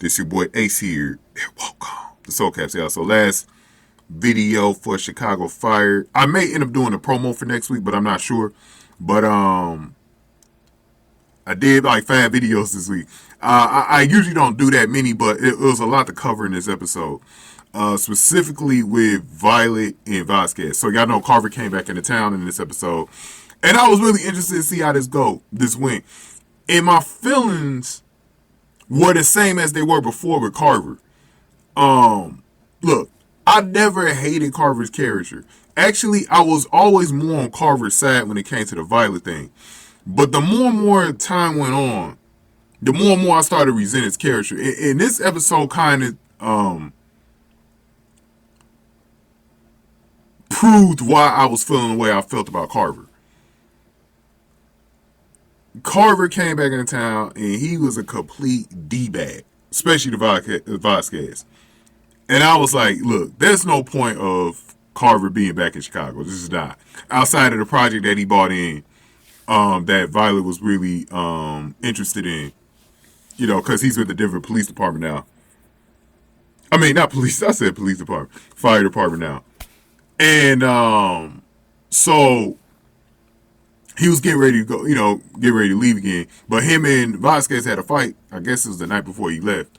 This your boy Ace here. And welcome to Soul Caps, y'all. So last video for Chicago Fire. I may end up doing a promo for next week, but I'm not sure. But I did like 5 videos this week. I usually don't do that many, but it was a lot to cover in this episode. Specifically with Violet and Vasquez. So y'all know Carver came back into town in this episode. And I was really interested to see how this went. And my feelings were the same as they were before with Carver. Look, I never hated Carver's character. Actually, I was always more on Carver's side when it came to the Violet thing. But the more and more time went on, the more and more I started to resent his character. And this episode kind of proved why I was feeling the way I felt about Carver. Carver came back into town and he was a complete D-bag, especially the Vasquez. And I was like, look, there's no point of Carver being back in Chicago. This is not. Outside of the project that he bought in, that Violet was really interested in, you know, because he's with the Denver Police Department now. I mean, not police, I said police department, fire department now. And so he was getting ready to go, get ready to leave again. But him and Vasquez had a fight. I guess it was the night before he left.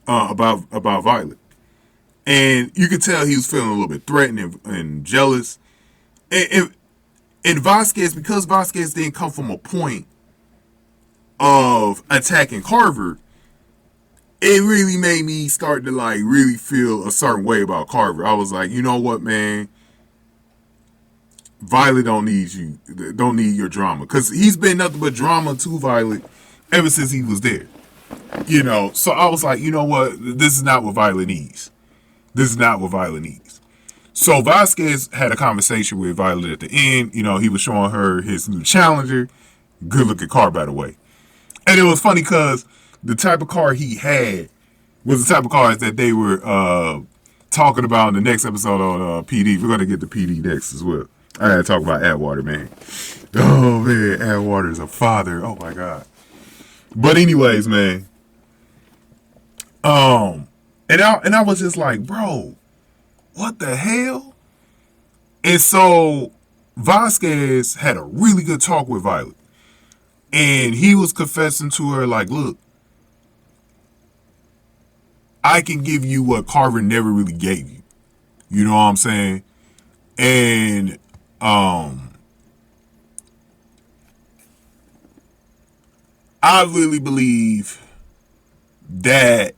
About Violet. And you could tell he was feeling a little bit threatened and jealous. And Vasquez, because Vasquez didn't come from a point of attacking Carver, it really made me start to like really feel a certain way about Carver. I was like, you know what, man? Violet don't need you. Don't need your drama. Because he's been nothing but drama to Violet ever since he was there. So I was like, you know what? This is not what Violet needs. This is not what Violet needs. So Vasquez had a conversation with Violet at the end. He was showing her his new Challenger. Good looking car, by the way. And it was funny because the type of car he had was the type of cars that they were talking about in the next episode on PD. We're going to get to PD next as well. I gotta talk about Atwater, man. Oh, man, Atwater is a father. Oh, my God. But anyways, man. And I was just like, bro, what the hell? And so Vasquez had a really good talk with Violet. And he was confessing to her like, look, I can give you what Carver never really gave you. You know what I'm saying? And I really believe that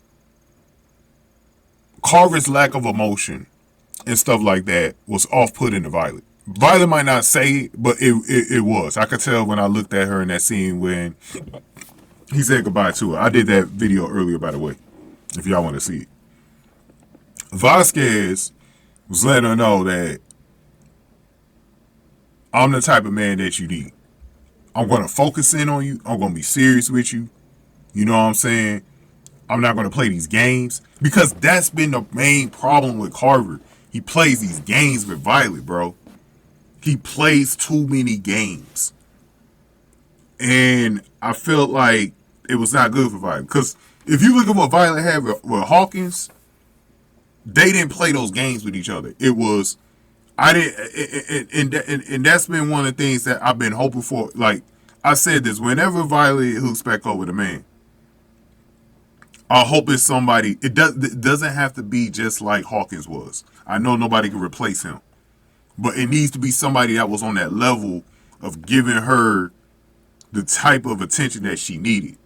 Carver's lack of emotion and stuff like that was off-putting to Violet. Violet might not say it, but it was. I could tell when I looked at her in that scene when he said goodbye to her. I did that video earlier, by the way, if y'all want to see it. Vasquez was letting her know that I'm the type of man that you need. I'm going to focus in on you. I'm going to be serious with you. You know what I'm saying? I'm not going to play these games. Because that's been the main problem with Carver. He plays these games with Violet, bro. He plays too many games. And I felt like it was not good for Violet. Because if you look at what Violet had with Hawkins, they didn't play those games with each other. It was, and that's been one of the things that I've been hoping for. Like I said this, whenever Violet hooks back up with a man, I hope it's somebody. It doesn't have to be just like Hawkins was. I know nobody can replace him, but it needs to be somebody that was on that level of giving her the type of attention that she needed,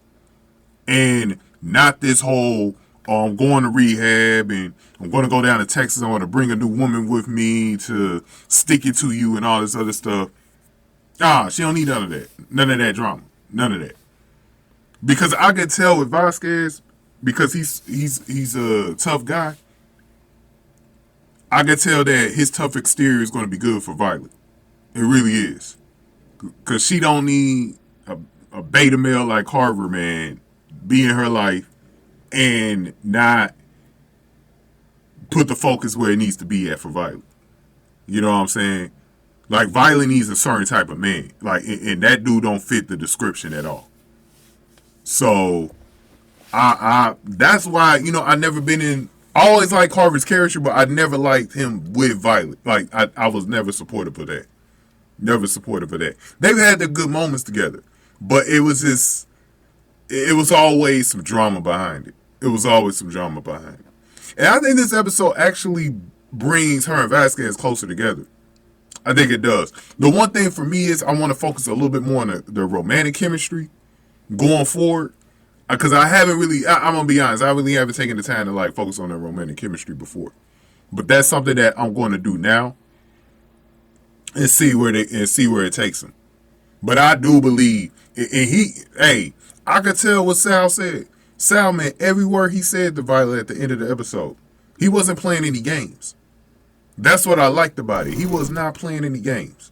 and not this whole I'm going to rehab and I'm going to go down to Texas. I'm going to bring a new woman with me to stick it to you and all this other stuff. She don't need none of that. None of that drama. None of that. Because I could tell with Vasquez, because he's a tough guy, I could tell that his tough exterior is going to be good for Violet. It really is. Because she don't need a beta male like Carver, man, be in her life and not put the focus where it needs to be at for Violet. You know what I'm saying? Like, Violet needs a certain type of man. Like, and that dude don't fit the description at all. So That's why, I never been in. I always liked Carver's character, but I never liked him with Violet. Like I was never supportive of that. Never supportive of that. They've had their good moments together, but it was just, it was always some drama behind it. It was always some drama behind it. And I think this episode actually brings her and Vasquez closer together. I think it does. The one thing for me is I want to focus a little bit more on the romantic chemistry going forward. Because I haven't really, I'm going to be honest, I really haven't taken the time to like focus on the romantic chemistry before. But that's something that I'm going to do now and see where it takes him. But I do believe, I could tell what Sal said. Sal meant every word he said to Violet at the end of the episode. He wasn't playing any games. That's what I liked about it. He was not playing any games.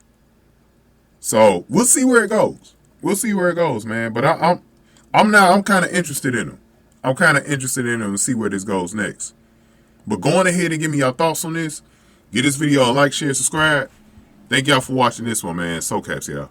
So we'll see where it goes. We'll see where it goes, man. But I'm kind of interested in him. I'm kind of interested in him and see where this goes next. But going ahead and give me your thoughts on this. Give this video a like, share, subscribe. Thank y'all for watching this one, man. So caps, y'all.